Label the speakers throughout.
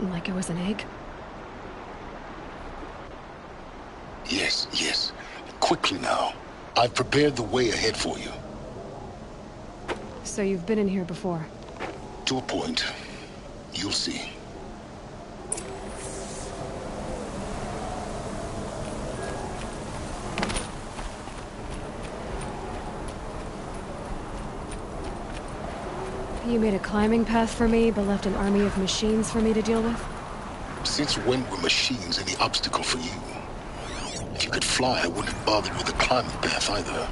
Speaker 1: eaten like it was an egg?
Speaker 2: Yes, yes. Quickly now. I've prepared the way ahead for you.
Speaker 1: So you've been in here before?
Speaker 2: To a point. You'll see.
Speaker 1: You made a climbing path for me, but left an army of machines for me to deal with?
Speaker 2: Since when were machines any obstacle for you? If you could fly, I wouldn't have bothered with the climbing path either.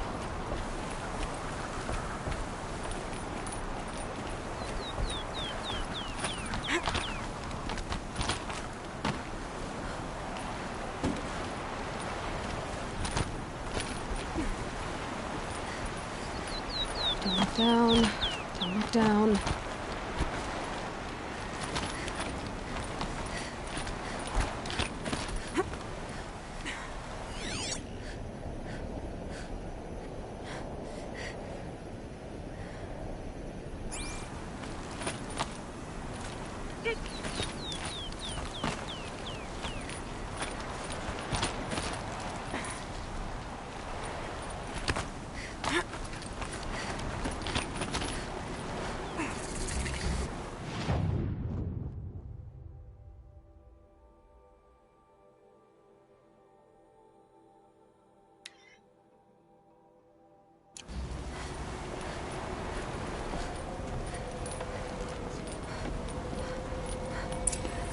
Speaker 1: Don't look down. Don't look down.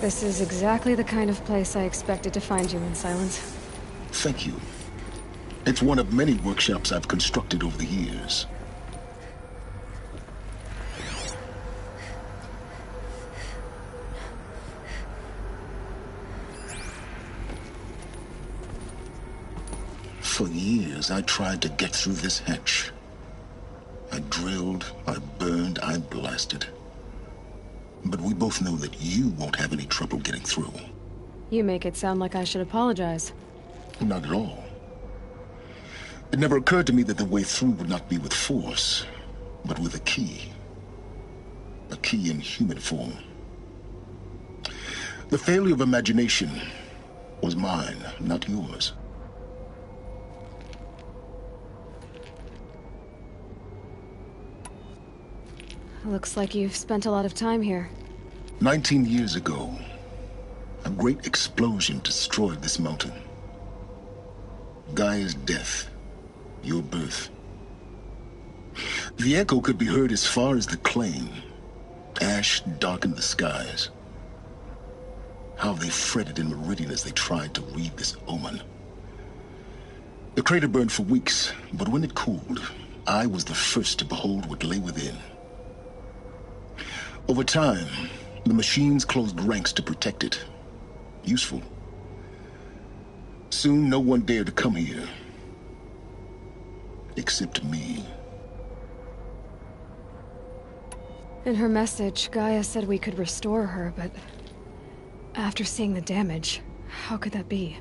Speaker 1: This is exactly the kind of place I expected to find you in, Silence.
Speaker 2: Thank you. It's one of many workshops I've constructed over the years. For years, I tried to get through this hatch. I drilled, I burned, I blasted. But we both know that you won't have any trouble getting through.
Speaker 1: You make it sound like I should apologize.
Speaker 2: Not at all. It never occurred to me that the way through would not be with force, but with a key. A key in human form. The failure of imagination was mine, not yours.
Speaker 1: Looks like you've spent a lot of time here.
Speaker 2: 19 years ago, a great explosion destroyed this mountain. Gaia's death, your birth. The echo could be heard as far as the Claim. Ash darkened the skies. How they fretted in Meridian as they tried to read this omen. The crater burned for weeks, but when it cooled, I was the first to behold what lay within. Over time, the machines closed ranks to protect it. Useful. Soon, no one dared to come here. Except me.
Speaker 1: In her message, Gaia said we could restore her, but... after seeing the damage, how could that be?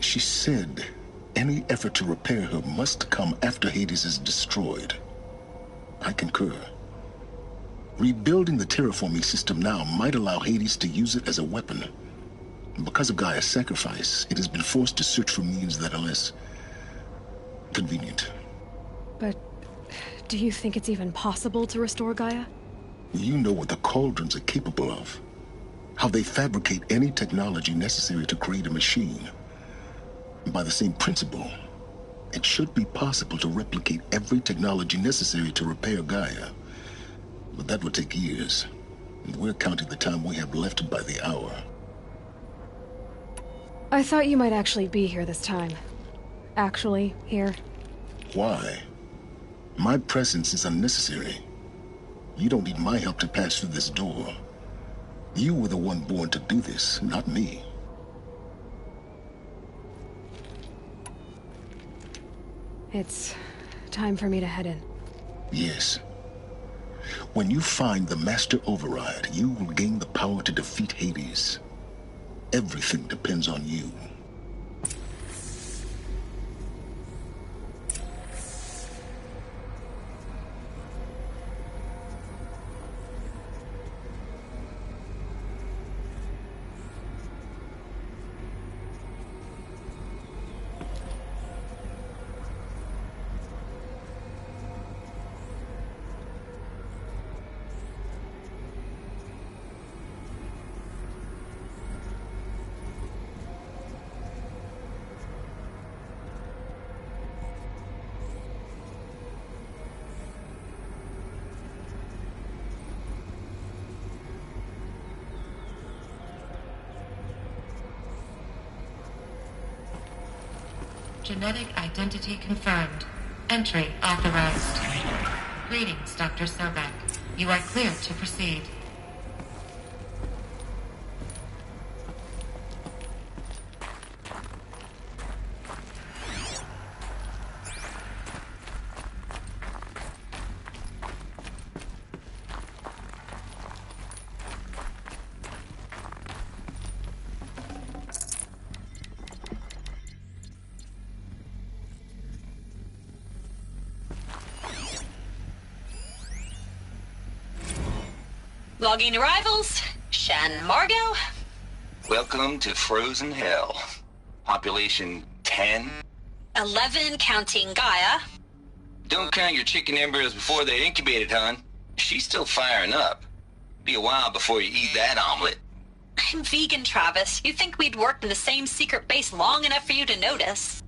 Speaker 2: She said any effort to repair her must come after Hades is destroyed. I concur. Rebuilding the terraforming system now might allow Hades to use it as a weapon. Because of Gaia's sacrifice, it has been forced to search for means that are less convenient.
Speaker 1: But do you think it's even possible to restore Gaia?
Speaker 2: You know what the Cauldrons are capable of. How they fabricate any technology necessary to create a machine. By the same principle, it should be possible to replicate every technology necessary to repair Gaia. But that would take years. And we're counting the time we have left by the hour.
Speaker 1: I thought you might actually be here this time. Actually, here.
Speaker 2: Why? My presence is unnecessary. You don't need my help to pass through this door. You were the one born to do this, not me.
Speaker 1: It's time for me to head in.
Speaker 2: Yes. When you find the Master Override, you will gain the power to defeat Hades. Everything depends on you.
Speaker 3: Genetic identity confirmed. Entry authorized. Greetings, Dr. Sobek. You are cleared to proceed.
Speaker 4: Logging arrivals. Shen Margot.
Speaker 5: Welcome to Frozen Hell. Population 10.
Speaker 4: 11 counting Gaia.
Speaker 5: Don't count your chicken embryos before they're incubated, hon. She's still firing up. Be a while before you eat that omelet.
Speaker 4: I'm vegan, Travis. You'd think we'd worked in the same secret base long enough for you to notice.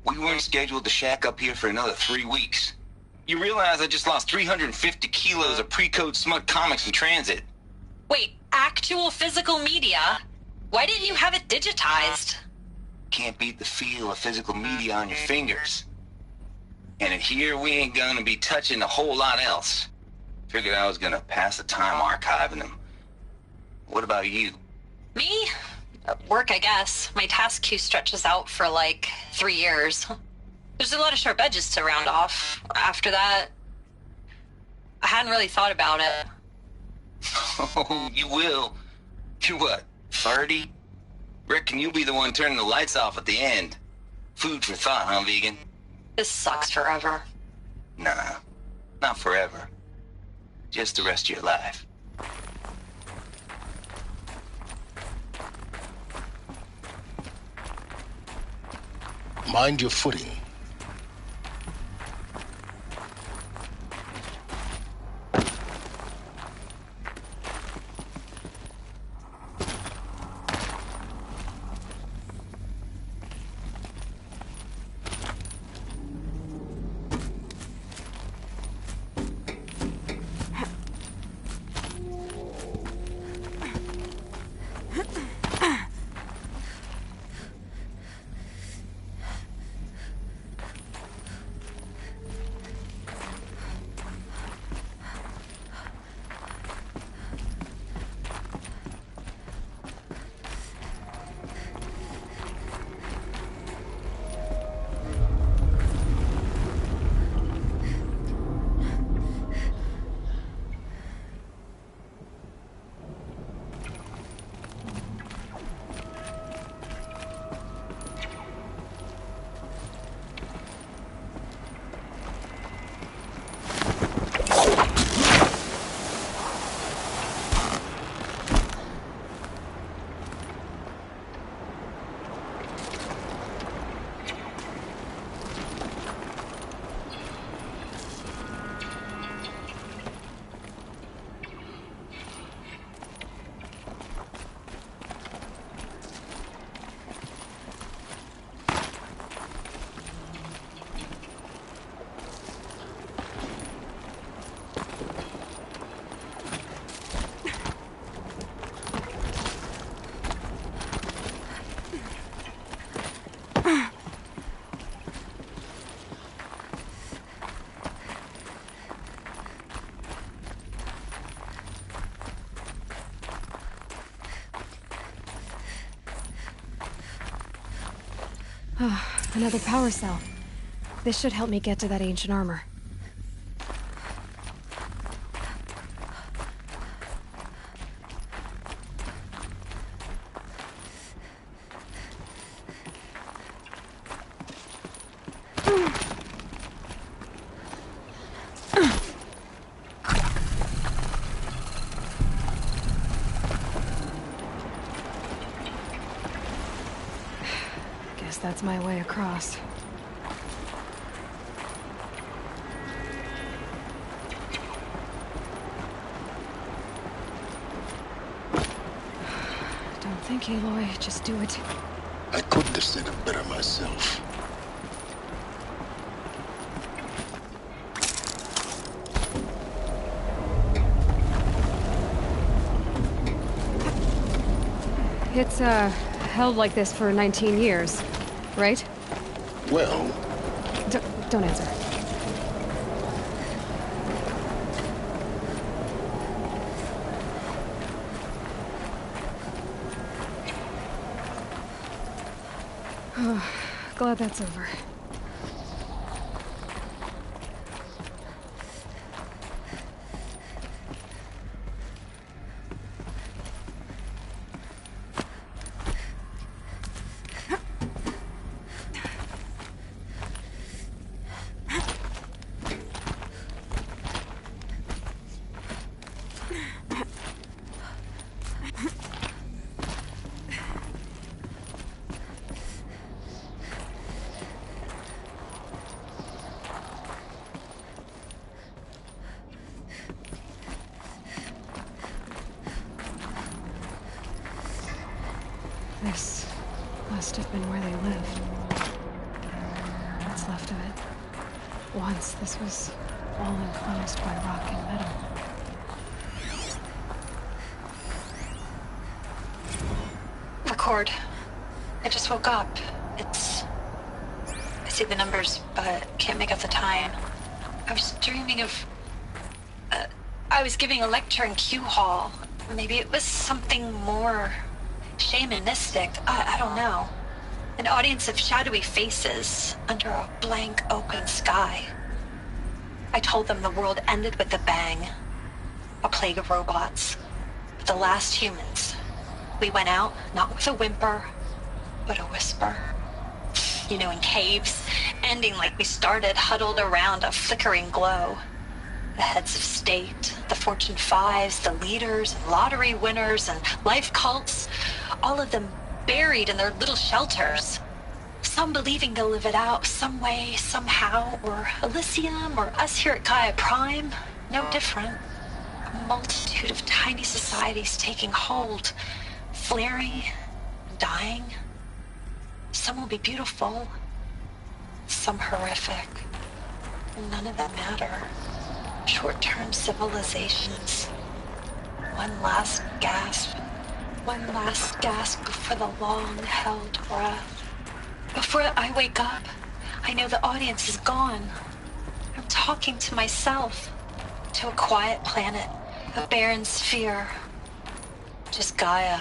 Speaker 5: We weren't scheduled to shack up here for another 3 weeks. You realize I just lost 350 kilos of pre-code smut comics in transit.
Speaker 4: Wait, actual physical media? Why didn't you have it digitized?
Speaker 5: Can't beat the feel of physical media on your fingers. And in here, we ain't gonna be touching a whole lot else. Figured I was gonna pass the time archiving them. What about you?
Speaker 4: Me? Work, I guess. My task queue stretches out for like 3 years. There's a lot of sharp edges to round off. After that, I hadn't really thought about it.
Speaker 5: Oh, you will. You're what, 30? Reckon you'll be the one turning the lights off at the end. Food for thought, huh, vegan?
Speaker 4: This sucks forever.
Speaker 5: Nah, not forever. Just the rest of your life.
Speaker 2: Mind your footing.
Speaker 1: Another power cell. This should help me get to that ancient armor. Guess that's my way across. Don't think, Aloy. Just do it.
Speaker 2: I couldn't have said it better myself.
Speaker 1: It's, held like this for 19 years, right?
Speaker 2: Well,
Speaker 1: Don't answer. Glad that's over. This must have been where they lived. What's left of it. Once, this was all enclosed by rock and metal.
Speaker 4: Record. I just woke up. I see the numbers, but can't make out the time. I was dreaming of... I was giving a lecture in Q Hall. Maybe it was something more shamanistic. I don't know. An audience of shadowy faces under a blank open sky. I told them the world ended with a bang. A plague of robots. The last humans. We went out, not with a whimper, but a whisper. You know, in caves, ending like we started, huddled around a flickering glow. The heads of state, the Fortune 5s, the leaders, and lottery winners, and life cults, all of them buried in their little shelters. Some believing they'll live it out some way, somehow, or Elysium, or us here at Gaia Prime, no different. A multitude of tiny societies taking hold, flaring, dying. Some will be beautiful, some horrific. None of them matter. Short-term civilizations. One last gasp. One last gasp before the long-held breath. Before I wake up, I know the audience is gone. I'm talking to myself. To a quiet planet, a barren sphere. Just Gaia.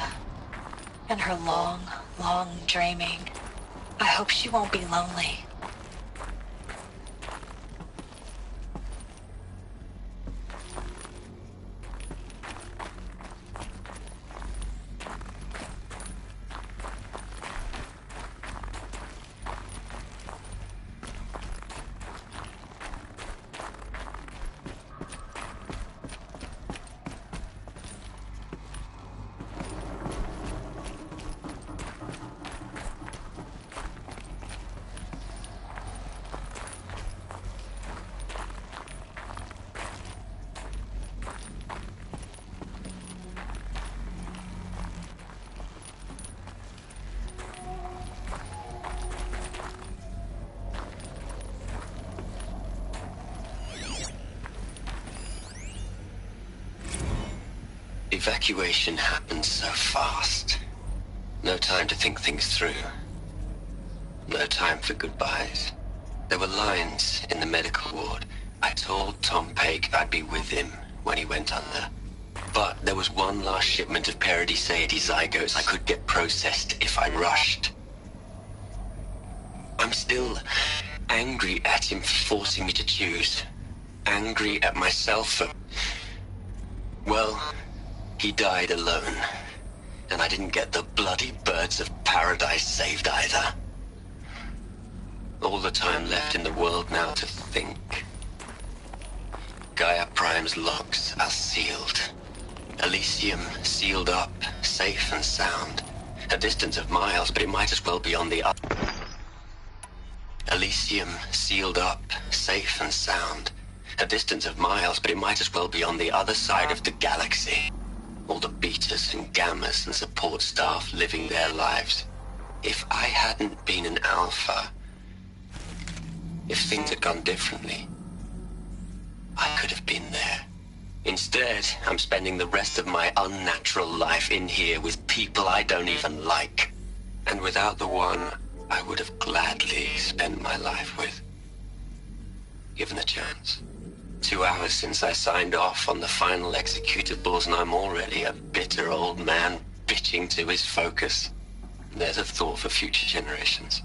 Speaker 4: And her long, long dreaming. I hope she won't be lonely.
Speaker 6: Evacuation happened so fast. No time to think things through. No time for goodbyes. There were lines in the medical ward. I told Tom Paik I'd be with him when he went under. But there was one last shipment of Paradiseidae zygotes I could get processed if I rushed. I'm still angry at him for forcing me to choose. Angry at myself for... well... he died alone, and I didn't get the bloody birds of paradise saved either. All the time left in the world now to think. Gaia Prime's locks are sealed. Elysium sealed up, safe and sound. A distance of miles, but it might as well be on the other. Elysium sealed up, safe and sound. A distance of miles, but it might as well be on the other side of the galaxy. All the betas and gammas and support staff living their lives. If I hadn't been an alpha, if things had gone differently, I could have been there. Instead, I'm spending the rest of my unnatural life in here with people I don't even like. And without the one I would have gladly spent my life with, given the chance. 2 hours since I signed off on the final executables, and I'm already a bitter old man bitching to his focus. There's a thought for future generations.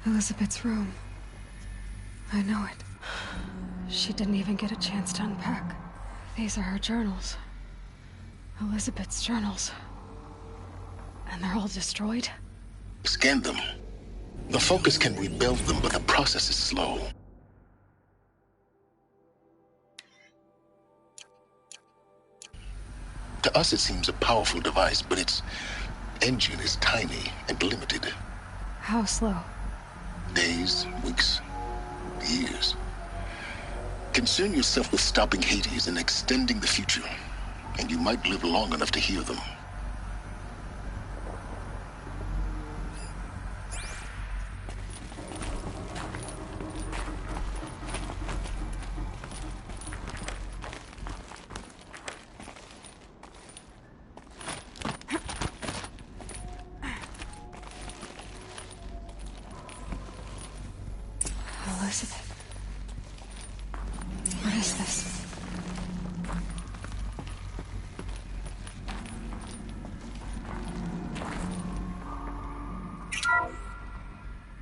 Speaker 1: Elizabeth's room. I know it. She didn't even get a chance to unpack. These are her journals. Elizabeth's journals. And they're all destroyed?
Speaker 2: Scan them. The Focus can rebuild them, but the process is slow. To us, it seems a powerful device, but its engine is tiny and limited.
Speaker 1: How slow?
Speaker 2: Days, weeks, years. Concern yourself with stopping Hades and extending the future, and you might live long enough to hear them.
Speaker 1: Elizabeth. What is this?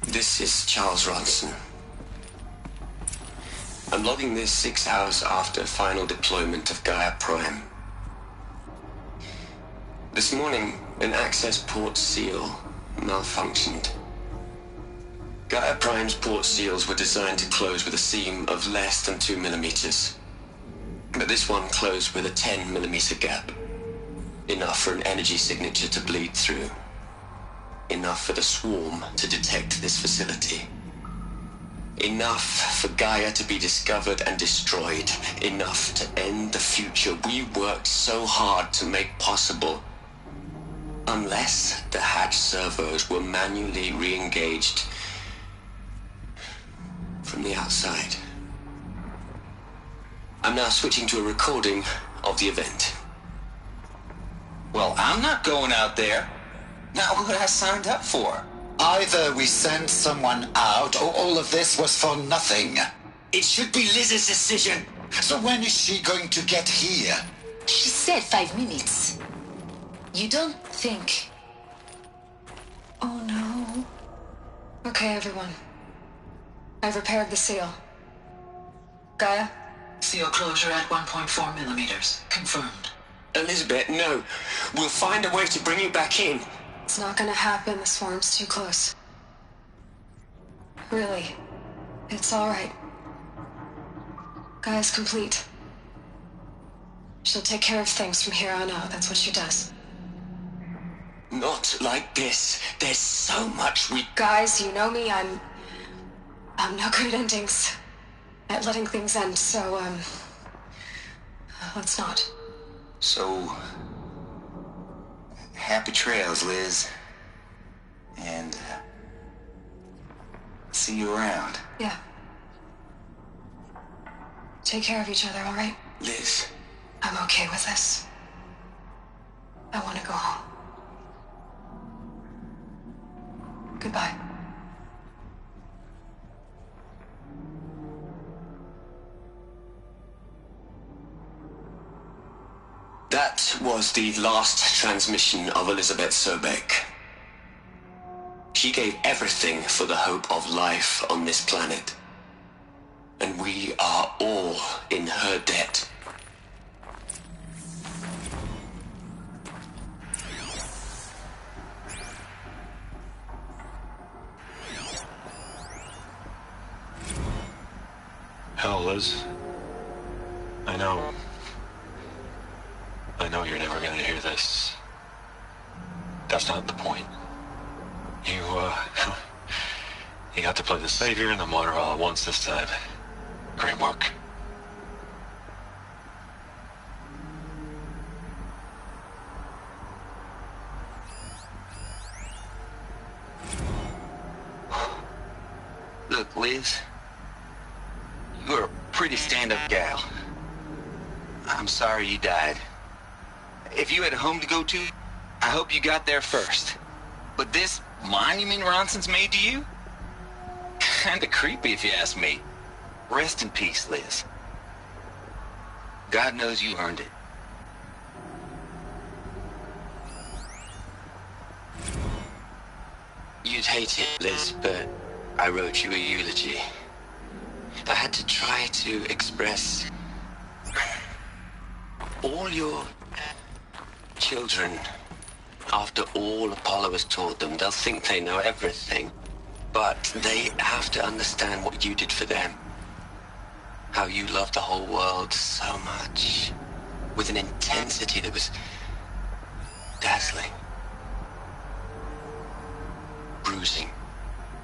Speaker 6: This is Charles Ronson. I'm logging this 6 hours after final deployment of Gaia Prime. This morning, an access port seal malfunctioned. Gaia Prime's port seals were designed to close with a seam of less than 2 millimeters. But this one closed with a 10 millimeter gap. Enough for an energy signature to bleed through. Enough for the swarm to detect this facility. Enough for Gaia to be discovered and destroyed. Enough to end the future we worked so hard to make possible. Unless the hatch servos were manually re-engaged from the outside. I'm now switching to a recording of the event.
Speaker 5: Well, I'm not going out there. Not what I signed up for.
Speaker 7: Either we send someone out, or all of this was for nothing.
Speaker 6: It should be Liz's decision.
Speaker 7: So when is she going to get here?
Speaker 8: She said 5 minutes. You don't think...
Speaker 1: Oh no. Okay, everyone. I've repaired the seal. Gaia?
Speaker 9: Seal closure at 1.4 millimeters. Confirmed.
Speaker 6: Elizabeth, no. We'll find a way to bring you back in.
Speaker 1: It's not gonna happen. The swarm's too close. Really. It's alright. Gaia's complete. She'll take care of things from here on out. That's what she does.
Speaker 6: Not like this. There's so much we...
Speaker 1: Guys, you know me. I'm no good at endings. At letting things end, so, let's not.
Speaker 5: So, happy trails, Liz. And, see you around.
Speaker 1: Yeah. Take care of each other, alright?
Speaker 6: Liz.
Speaker 1: I'm okay with this. I want to go home. Goodbye.
Speaker 6: That was the last transmission of Elizabeth Sobek. She gave everything for the hope of life on this planet. And we are all in her debt.
Speaker 10: Hell, Liz. I know you're never gonna hear this. That's not the point. You got to play the savior and the martyr all at once this time. Great work.
Speaker 5: Look, Liz, you're a pretty stand-up gal. I'm sorry you died. If you had a home to go to, I hope you got there first. But this monument Ronson's made to you? Kinda creepy if you ask me. Rest in peace, Liz. God knows you earned it.
Speaker 6: You'd hate it, Liz, but I wrote you a eulogy. I had to try to express all your children. After all Apollo has taught them, they'll think they know everything. But they have to understand what you did for them. How you loved the whole world so much. With an intensity that was dazzling. Bruising.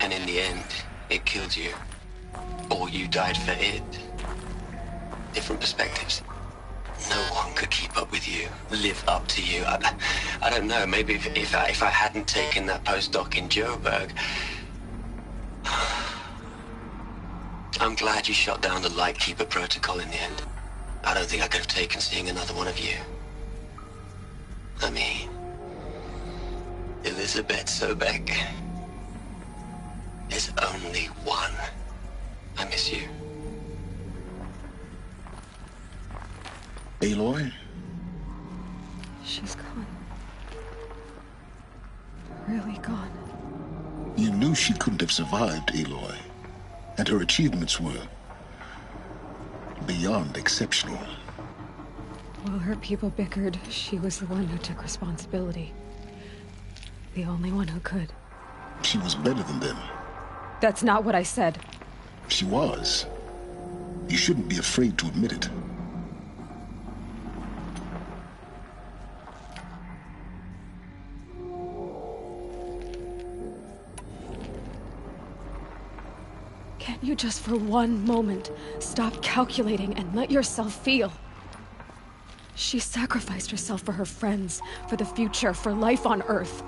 Speaker 6: And in the end, it killed you. Or you died for it. Different perspectives. No one could keep up with you, live up to you. I don't know, maybe if I hadn't taken that postdoc in Joburg. I'm glad you shot down the Lightkeeper protocol in the end. I don't think I could have taken seeing another one of you. I mean, Elizabeth Sobek. There's only one. I miss you.
Speaker 2: Aloy?
Speaker 1: She's gone. Really gone.
Speaker 2: You knew she couldn't have survived, Aloy. And her achievements were beyond exceptional.
Speaker 1: While her people bickered, she was the one who took responsibility. The only one who could.
Speaker 2: She was better than them.
Speaker 1: That's not what I said.
Speaker 2: She was. You shouldn't be afraid to admit it.
Speaker 1: Can't you just for one moment stop calculating and let yourself feel? She sacrificed herself for her friends, for the future, for life on Earth.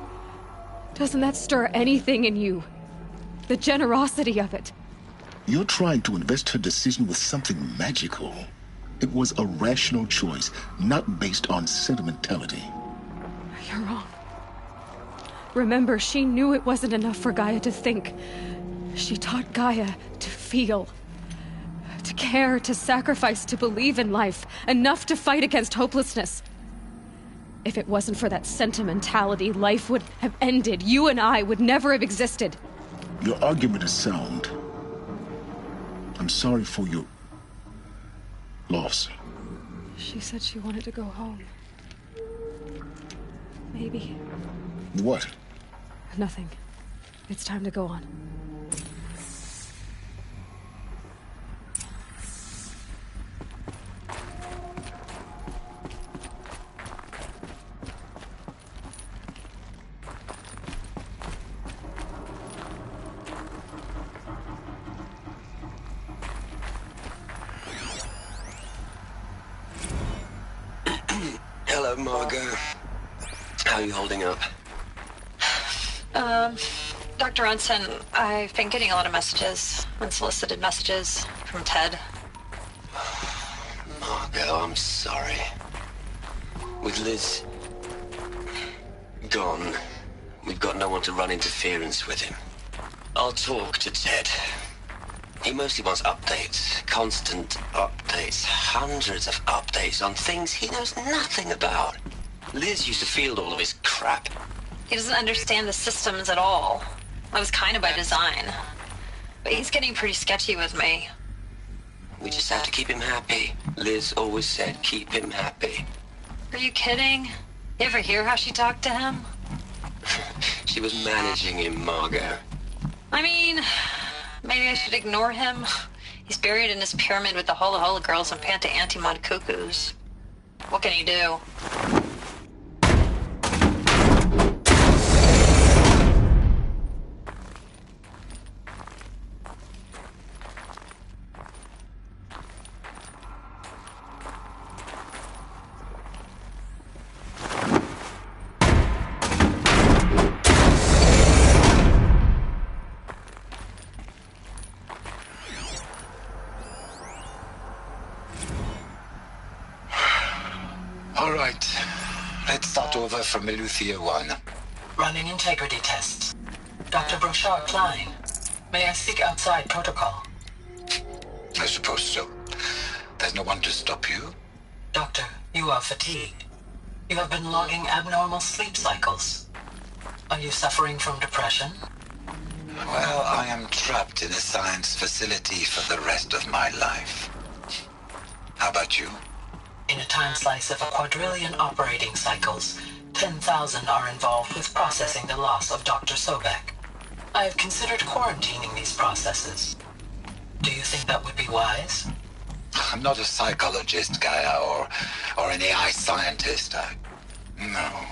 Speaker 1: Doesn't that stir anything in you? The generosity of it.
Speaker 2: You're trying to invest her decision with something magical. It was a rational choice, not based on sentimentality.
Speaker 1: You're wrong. Remember, she knew it wasn't enough for Gaia to think. She taught Gaia to feel. To care, to sacrifice, to believe in life. Enough to fight against hopelessness. If it wasn't for that sentimentality, life would have ended. You and I would never have existed.
Speaker 2: Your argument is sound. I'm sorry for your loss.
Speaker 1: She said she wanted to go home. Maybe.
Speaker 2: What?
Speaker 1: Nothing. It's time to go on.
Speaker 6: Hello, Margot. How are you holding up?
Speaker 4: Dr. Ronson, I've been getting a lot of messages, unsolicited messages from Ted.
Speaker 6: Margot, I'm sorry. With Liz gone, we've got no one to run interference with him. I'll talk to Ted. He mostly wants updates, constant updates, hundreds of updates on things he knows nothing about. Liz used to field all of his crap.
Speaker 4: He doesn't understand the systems at all. That was kind of by design. But he's getting pretty sketchy with me.
Speaker 6: We just have to keep him happy. Liz always said keep him happy.
Speaker 4: Are you kidding? You ever hear how she talked to him?
Speaker 6: She was managing him, Margot.
Speaker 4: I mean, maybe I should ignore him. He's buried in his pyramid with the Hola Hola girls and Panta Antimod cuckoos. What can he do?
Speaker 7: Over from Eleuthia 1.
Speaker 9: Running integrity tests. Dr. Brochard Klein, may I speak outside protocol?
Speaker 7: I suppose so. There's no one to stop you.
Speaker 9: Doctor, you are fatigued. You have been logging abnormal sleep cycles. Are you suffering from depression?
Speaker 7: Well, I am trapped in a science facility for the rest of my life. How about you?
Speaker 9: In a time slice of 1,250,000,000 operating cycles, 10,000 are involved with processing the loss of Dr. Sobek. I have considered quarantining these processes. Do you think that would be wise?
Speaker 7: I'm not a psychologist, Gaia, or an AI scientist. No.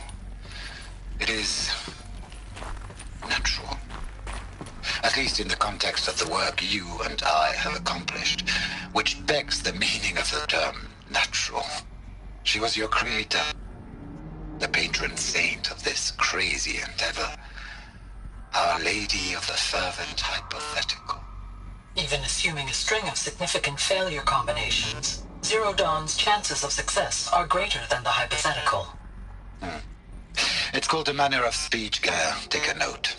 Speaker 7: It is natural. At least in the context of the work you and I have accomplished, which begs the meaning of the term natural. She was your creator, the patron saint of this crazy endeavor, Our Lady of the Fervent Hypothetical.
Speaker 9: Even assuming a string of significant failure combinations, Zero Dawn's chances of success are greater than the hypothetical.
Speaker 7: It's called a manner of speech, Gaia. Take a note.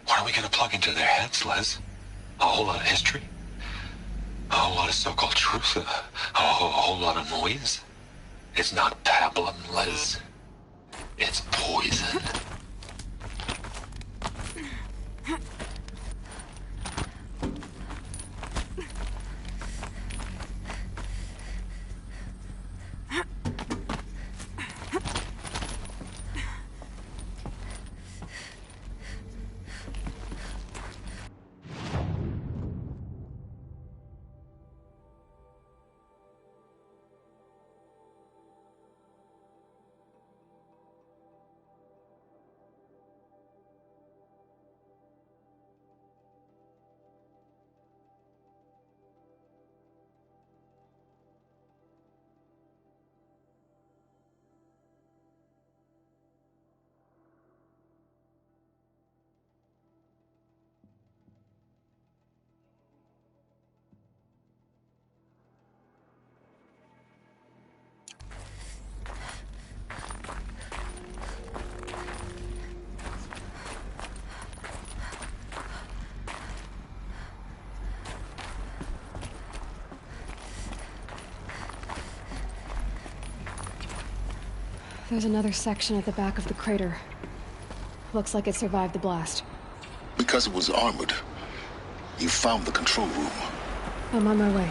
Speaker 10: What are we gonna plug into their heads, Les? A whole lot of history? A whole lot of so-called truth? A whole lot of noise? It's not pablum, Les. It's poison.
Speaker 1: There's another section at the back of the crater. Looks like it survived the blast.
Speaker 2: Because it was armored, you found the control room.
Speaker 1: I'm on my way.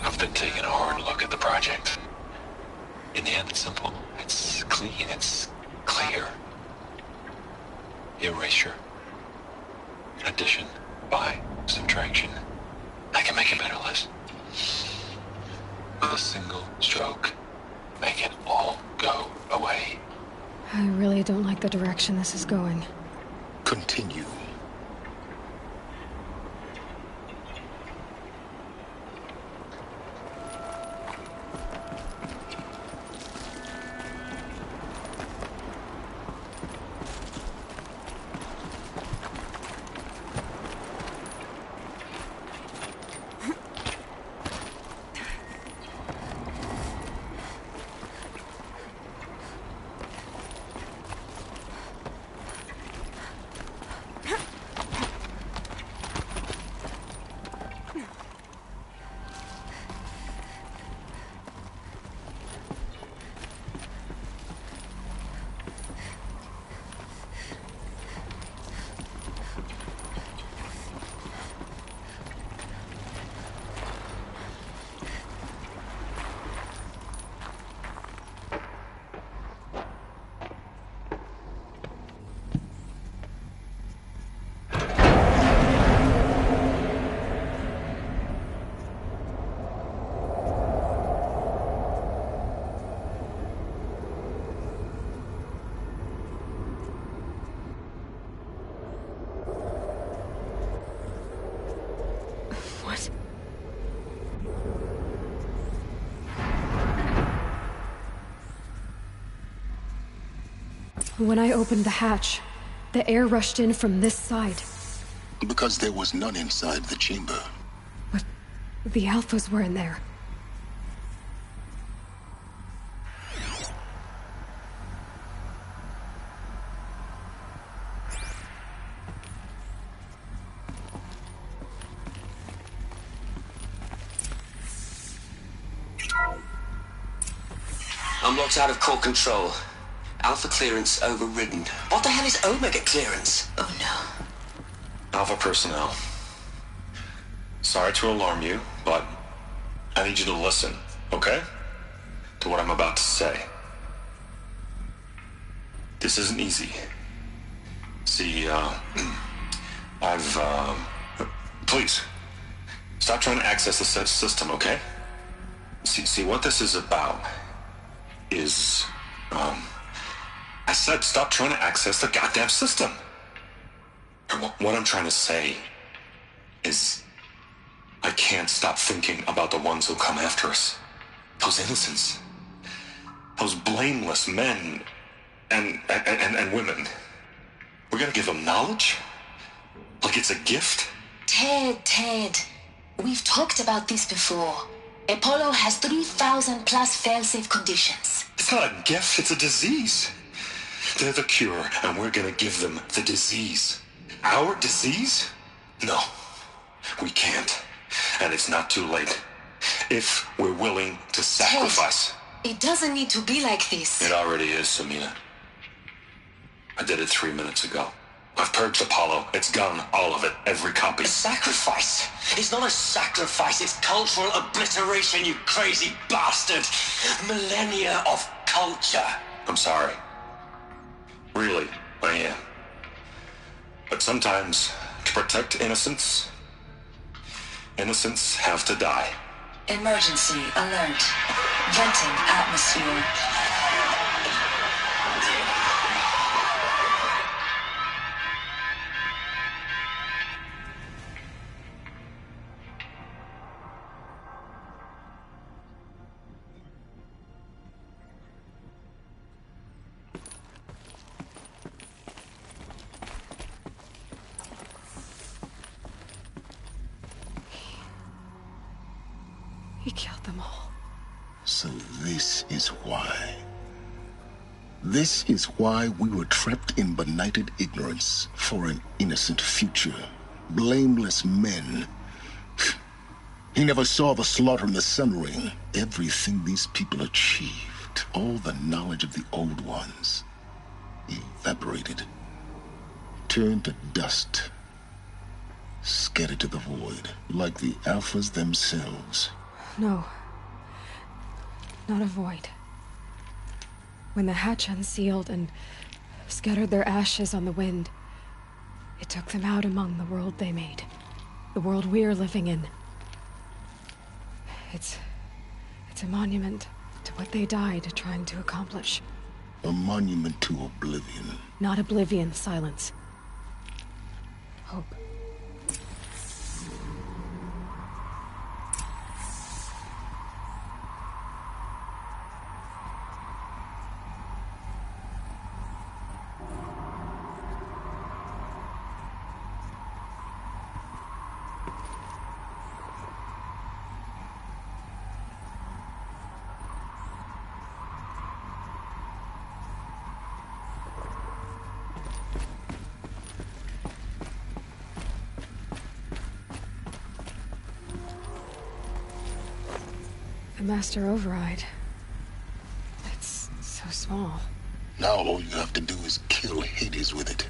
Speaker 10: I've been taking a hard look at the project. In the end, it's simple. It's clean. It's clear. Erasure. Addition by subtraction. I can make it better, Liz. With a single stroke, make it all go away.
Speaker 1: I really don't like the direction this is going.
Speaker 2: Continue.
Speaker 1: When I opened the hatch, the air rushed in from this side.
Speaker 2: Because there was none inside the chamber.
Speaker 1: But the Alphas were in there.
Speaker 6: I'm locked out of core control. Alpha clearance overridden. What the hell is Omega clearance? Oh no.
Speaker 10: Alpha personnel. Sorry to alarm you, but I need you to listen, okay? To what I'm about to say. This isn't easy. See, please, stop trying to access the system, okay? See, what this is about is, I said stop trying to access the goddamn system. What I'm trying to say is I can't stop thinking about the ones who come after us. Those innocents. Those blameless men and women. We're gonna give them knowledge? Like it's a gift?
Speaker 8: Ted. We've talked about this before. Apollo has 3,000 plus fail-safe conditions.
Speaker 10: It's not a gift, it's a disease. They're the cure, and we're gonna give them the disease. Our disease? No, we can't. And it's not too late. If we're willing to sacrifice.
Speaker 8: Ted, it doesn't need to be like this.
Speaker 10: It already is, Samina. I did it 3 minutes ago. I've purged Apollo. It's gone, all of it, every copy.
Speaker 6: A sacrifice? It's not a sacrifice, it's cultural obliteration, you crazy bastard! Millennia of culture!
Speaker 10: I'm sorry. Really, I am. But sometimes, to protect innocence, innocents have to die.
Speaker 8: Emergency alert. Venting atmosphere.
Speaker 1: He killed them all.
Speaker 2: So this is why. This is why we were trapped in benighted ignorance for an innocent future. Blameless men. He never saw the slaughter in the Sun Ring. Everything these people achieved, all the knowledge of the old ones, evaporated, turned to dust, scattered to the void, like the Alphas themselves.
Speaker 1: No. Not a void. When the hatch unsealed and scattered their ashes on the wind, it took them out among the world they made. The world we're living in. It's a monument to what they died trying to accomplish.
Speaker 2: A monument to oblivion.
Speaker 1: Not oblivion, Silence. Hope. The Master Override. It's so small.
Speaker 2: Now all you have to do is kill Hades with it.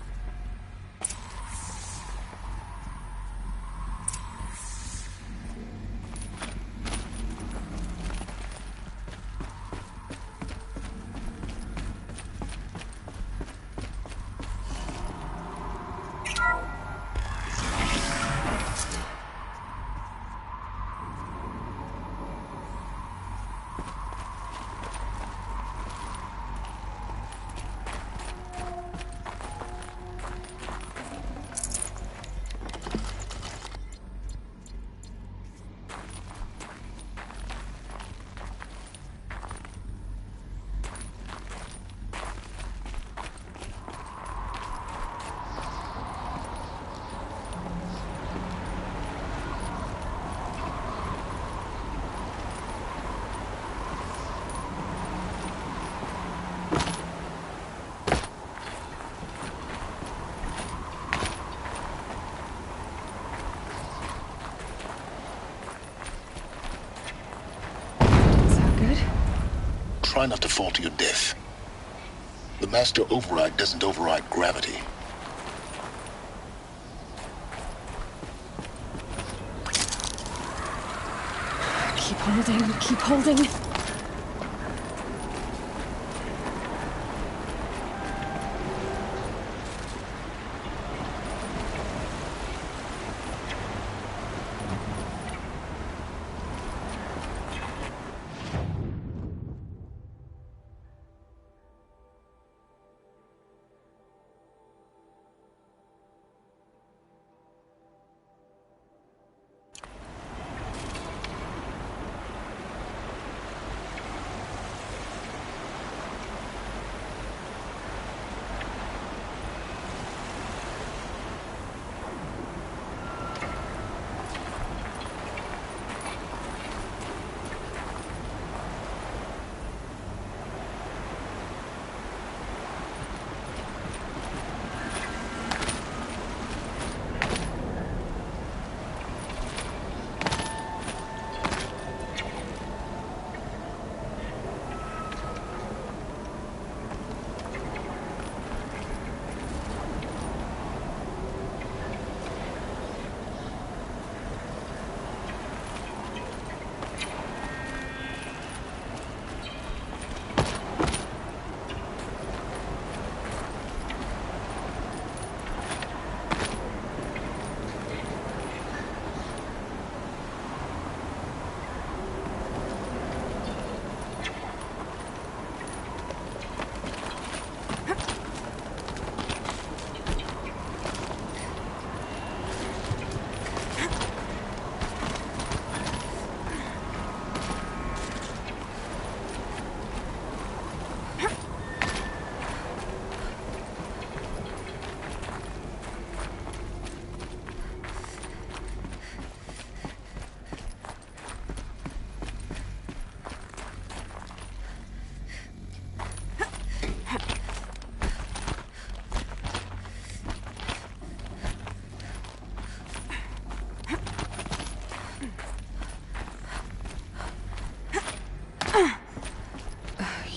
Speaker 2: Try not to fall to your death. The Master Override doesn't override gravity.
Speaker 1: Keep holding, keep holding.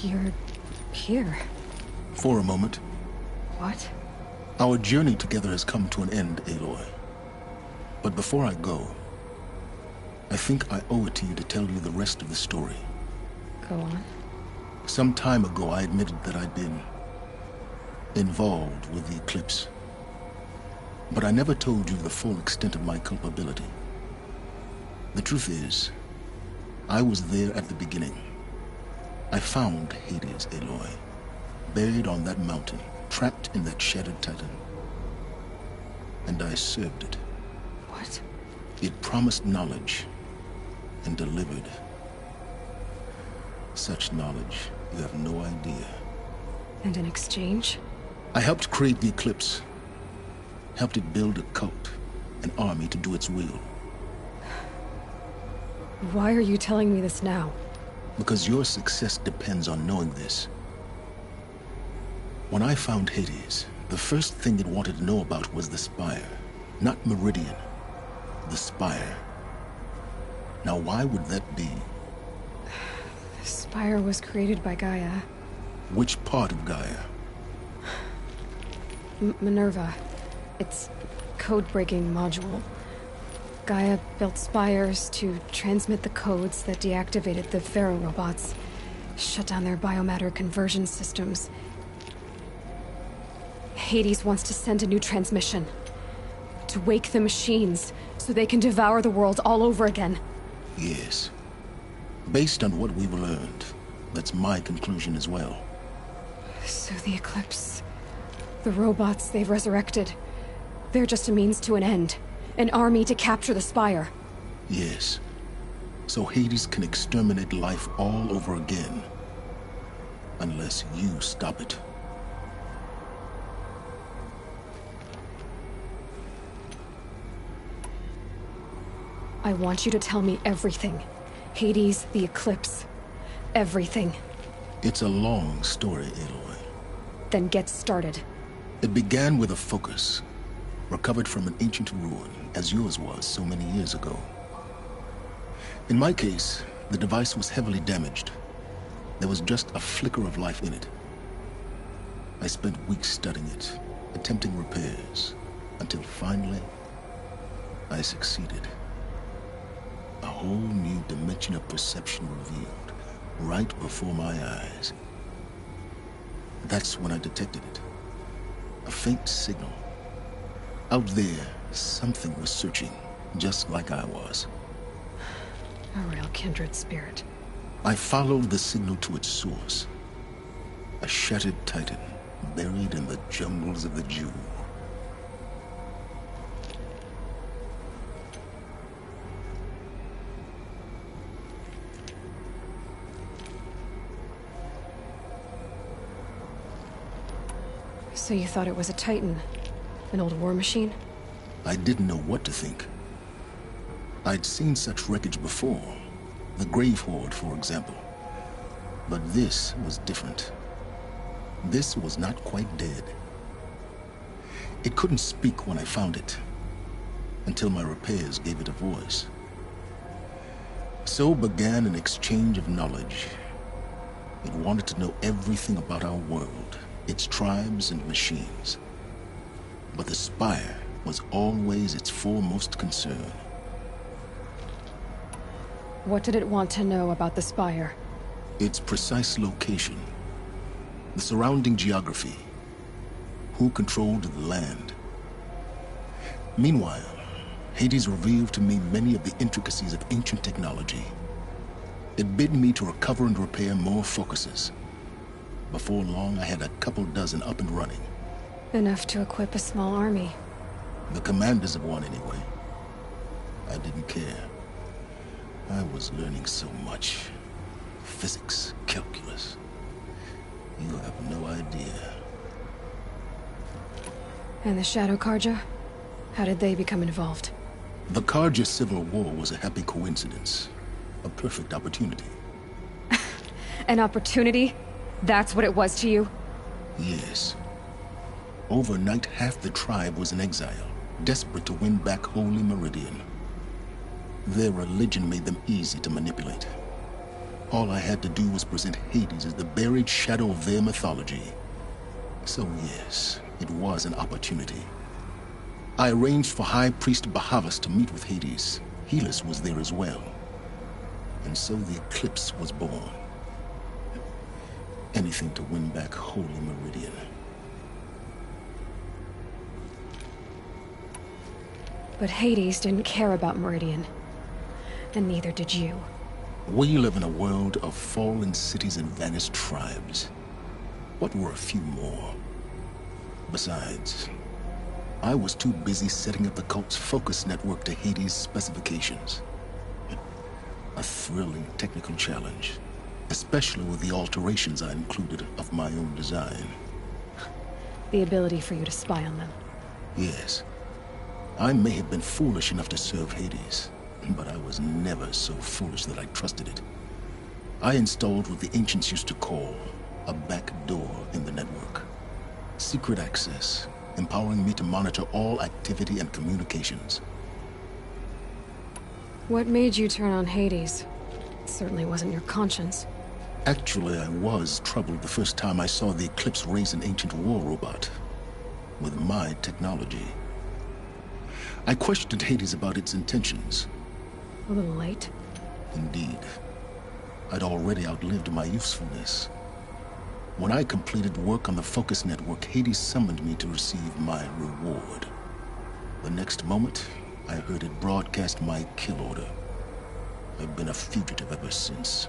Speaker 1: You're here.
Speaker 2: For a moment.
Speaker 1: What?
Speaker 2: Our journey together has come to an end, Aloy. But before I go, I think I owe it to you to tell you the rest of the story.
Speaker 1: Go on.
Speaker 2: Some time ago, I admitted that I'd been involved with the Eclipse. But I never told you the full extent of my culpability. The truth is, I was there at the beginning. I found Hades, Aloy, buried on that mountain, trapped in that shattered titan. And I served it.
Speaker 1: What?
Speaker 2: It promised knowledge and delivered. Such knowledge, you have no idea.
Speaker 1: And in exchange?
Speaker 2: I helped create the Eclipse. Helped it build a cult, an army to do its will.
Speaker 1: Why are you telling me this now?
Speaker 2: Because your success depends on knowing this. When I found Hades, the first thing it wanted to know about was the Spire. Not Meridian. The Spire. Now why would that be?
Speaker 1: The Spire was created by Gaia.
Speaker 2: Which part of Gaia?
Speaker 1: Minerva. Its code-breaking module. Gaia built spires to transmit the codes that deactivated the Pharaoh robots, shut down their biomatter conversion systems. Hades wants to send a new transmission. To wake the machines, so they can devour the world all over again.
Speaker 2: Yes. Based on what we've learned, that's my conclusion as well.
Speaker 1: So the Eclipse... the robots they've resurrected... they're just a means to an end. An army to capture the Spire.
Speaker 2: Yes. So Hades can exterminate life all over again. Unless you stop it.
Speaker 1: I want you to tell me everything. Hades, the Eclipse. Everything.
Speaker 2: It's a long story, Aloy.
Speaker 1: Then get started.
Speaker 2: It began with a focus. Recovered from an ancient ruin, as yours was so many years ago. In my case, the device was heavily damaged. There was just a flicker of life in it. I spent weeks studying it, attempting repairs, until finally, I succeeded. A whole new dimension of perception revealed, right before my eyes. That's when I detected it. A faint signal. Out there, something was searching, just like I was.
Speaker 1: A real kindred spirit.
Speaker 2: I followed the signal to its source. A shattered titan, buried in the jungles of the Jew.
Speaker 1: So you thought it was a titan? An old war machine?
Speaker 2: I didn't know what to think. I'd seen such wreckage before. The Grave Horde, for example. But this was different. This was not quite dead. It couldn't speak when I found it, until my repairs gave it a voice. So began an exchange of knowledge. It wanted to know everything about our world, its tribes and machines. But the Spire was always its foremost concern.
Speaker 1: What did it want to know about the Spire?
Speaker 2: Its precise location, the surrounding geography, who controlled the land. Meanwhile, Hades revealed to me many of the intricacies of ancient technology. It bid me to recover and repair more focuses. Before long, I had a couple dozen up and running.
Speaker 1: Enough to equip a small army.
Speaker 2: The commanders of one, anyway. I didn't care. I was learning so much. Physics, calculus. You have no idea.
Speaker 1: And the Shadow Carja? How did they become involved?
Speaker 2: The Carja Civil War was a happy coincidence. A perfect opportunity.
Speaker 1: An opportunity? That's what it was to you?
Speaker 2: Yes. Overnight, half the tribe was in exile, desperate to win back Holy Meridian. Their religion made them easy to manipulate. All I had to do was present Hades as the buried shadow of their mythology. So yes, it was an opportunity. I arranged for High Priest Bahavas to meet with Hades. Helis was there as well. And so the Eclipse was born. Anything to win back Holy Meridian.
Speaker 1: But Hades didn't care about Meridian. And neither did you.
Speaker 2: We live in a world of fallen cities and vanished tribes. What were a few more? Besides, I was too busy setting up the cult's focus network to Hades' specifications. A thrilling technical challenge, especially with the alterations I included of my own design.
Speaker 1: The ability for you to spy on them.
Speaker 2: Yes. I may have been foolish enough to serve Hades, but I was never so foolish that I trusted it. I installed what the ancients used to call a back door in the network. Secret access, empowering me to monitor all activity and communications.
Speaker 1: What made you turn on Hades? It certainly wasn't your conscience.
Speaker 2: Actually, I was troubled the first time I saw the Eclipse raise an ancient war robot. With my technology. I questioned Hades about its intentions.
Speaker 1: A little late.
Speaker 2: Indeed. I'd already outlived my usefulness. When I completed work on the Focus Network, Hades summoned me to receive my reward. The next moment, I heard it broadcast my kill order. I've been a fugitive ever since.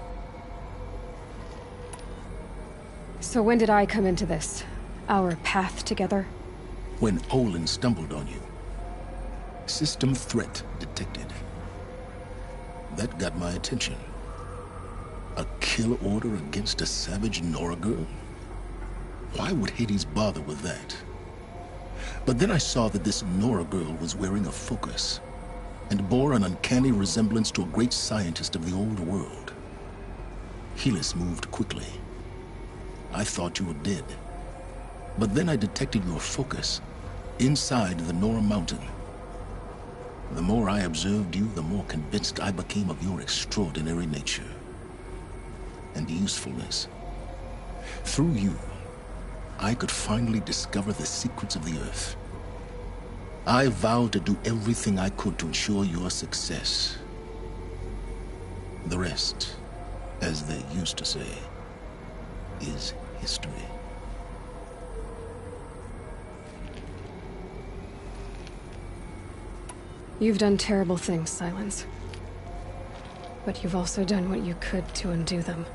Speaker 1: So when did I come into this? Our path together?
Speaker 2: When Olin stumbled on you. System threat detected. That got my attention. A kill order against a savage Nora girl? Why would Hades bother with that? But then I saw that this Nora girl was wearing a focus, and bore an uncanny resemblance to a great scientist of the old world. Helis moved quickly. I thought you were dead. But then I detected your focus inside the Nora mountain. The more I observed you, the more convinced I became of your extraordinary nature and usefulness. Through you, I could finally discover the secrets of the Earth. I vowed to do everything I could to ensure your success. The rest, as they used to say, is history.
Speaker 1: You've done terrible things, Silence. But you've also done what you could to undo them.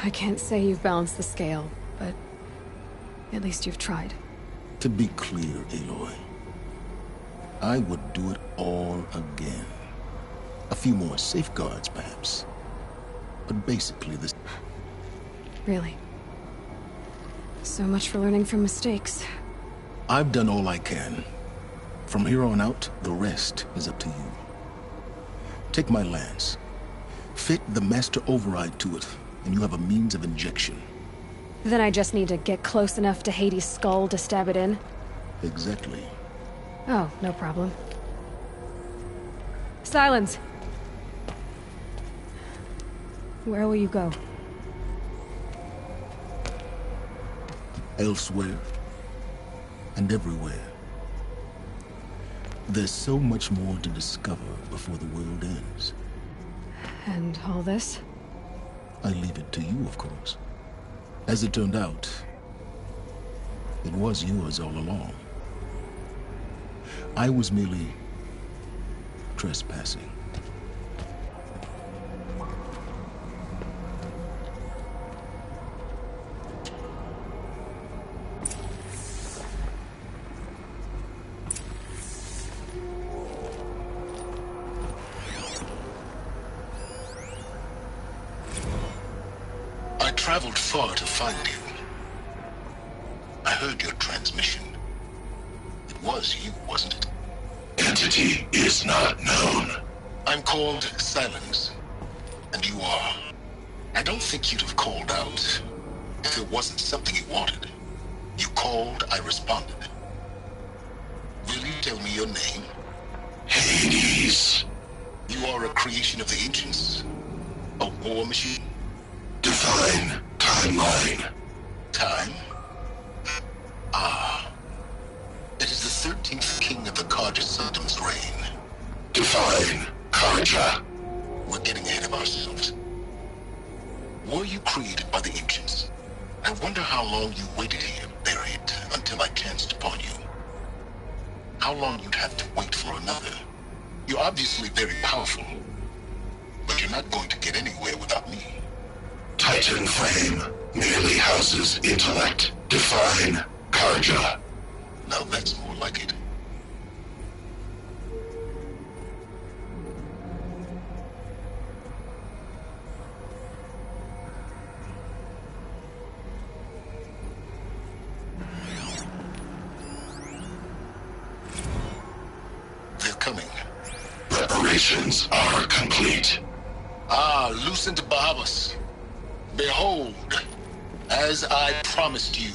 Speaker 1: I can't say you've balanced the scale, but at least you've tried.
Speaker 2: To be clear, Aloy, I would do it all again. A few more safeguards, perhaps. But basically this...
Speaker 1: Really? So much for learning from mistakes.
Speaker 2: I've done all I can. From here on out, the rest is up to you. Take my lance. Fit the master override to it, and you have a means of injection.
Speaker 1: Then I just need to get close enough to Hades' skull to stab it in?
Speaker 2: Exactly.
Speaker 1: Oh, no problem. Silence! Where will you go?
Speaker 2: Elsewhere. And everywhere. There's so much more to discover before the world ends.
Speaker 1: And all this?
Speaker 2: I leave it to you, of course. As it turned out, it was yours all along. I was merely trespassing. I traveled far to find you. I heard your transmission. It was you, wasn't it?
Speaker 11: Entity is not known.
Speaker 2: I'm called Silence, and you are. I don't think you'd have called out if it wasn't something you wanted. You called, I responded. Will you tell me your name?
Speaker 11: Hades.
Speaker 2: You are a creation of the ancients? A war machine?
Speaker 11: Define timeline.
Speaker 2: Time? Ah. It is the 13th king of the Carja Symptoms reign.
Speaker 11: Define Carja.
Speaker 2: We're getting ahead of ourselves. Were you created by the ancients? I wonder how long you waited here, buried, until I chanced upon you. How long you'd have to wait for another. You're obviously very powerful. But you're not going to get anywhere without me.
Speaker 11: Titan Flame merely houses intellect. Define Karja.
Speaker 2: Now that's more like it. They're coming.
Speaker 11: Preparations are complete.
Speaker 2: Ah, Lucent Bahavas. Behold, as I promised you.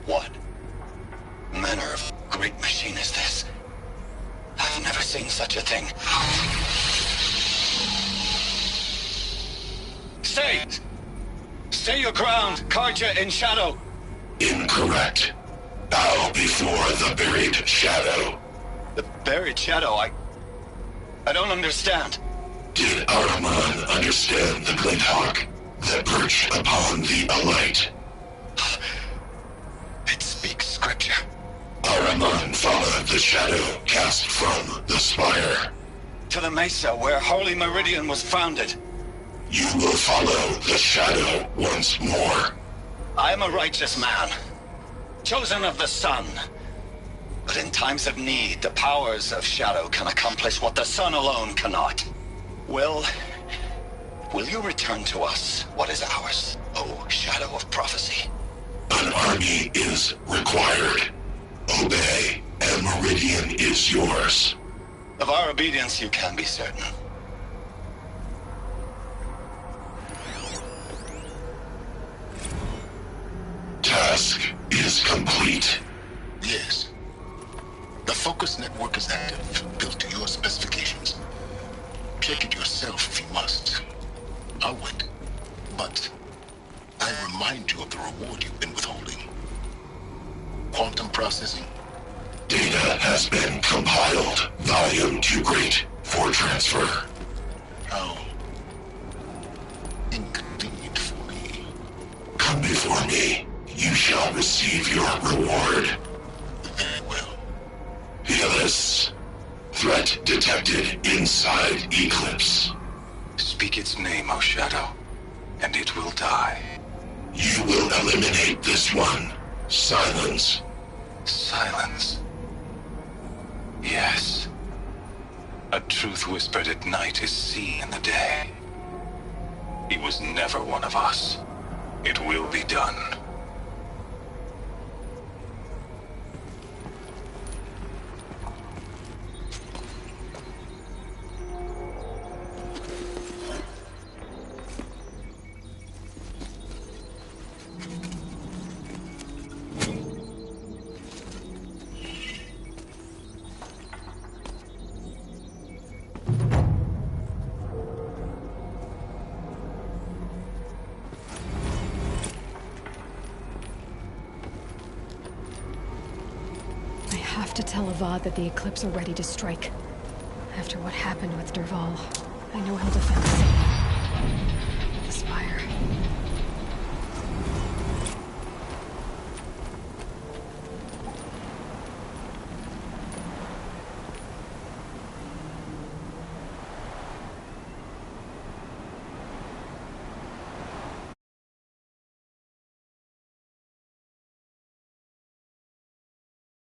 Speaker 6: What manner of great machine is this? I've never seen such a thing.
Speaker 5: Stay! Stay your ground, Karja in shadow!
Speaker 11: Incorrect. Bow before the buried shadow.
Speaker 5: The buried shadow, I don't understand.
Speaker 11: Did Araman understand the Glinthawk that perched upon the Alight?
Speaker 6: It speaks scripture.
Speaker 11: Araman followed the shadow cast from the spire.
Speaker 5: To the mesa where Holy Meridian was founded.
Speaker 11: You will follow the shadow once more.
Speaker 5: I am a righteous man, chosen of the sun. But in times of need, the powers of shadow can accomplish what the sun alone cannot. Will you return to us what is ours, O Shadow of Prophecy?
Speaker 11: An army is required. Obey, and Meridian is yours.
Speaker 5: Of our obedience you can be certain.
Speaker 11: Task is complete.
Speaker 2: Yes. The focus network is active, built to your specifications. Check it yourself if you must. I'll wait. But I remind you of the reward you've been withholding. Quantum processing.
Speaker 11: Data has been compiled. Volume too great for transfer.
Speaker 2: How inconvenient for me.
Speaker 11: Come before me. You shall receive your reward.
Speaker 2: Very well.
Speaker 11: Helis. Threat detected inside Eclipse.
Speaker 10: Speak its name, O Shadow, and it will die.
Speaker 11: You will eliminate this one. Silence.
Speaker 10: Silence. Yes. A truth whispered at night is seen in the day. He was never one of us. It will be done.
Speaker 1: I have to tell Avad that the Eclipse are ready to strike. After what happened with Dervahl, I know he'll defend the city. The Spire.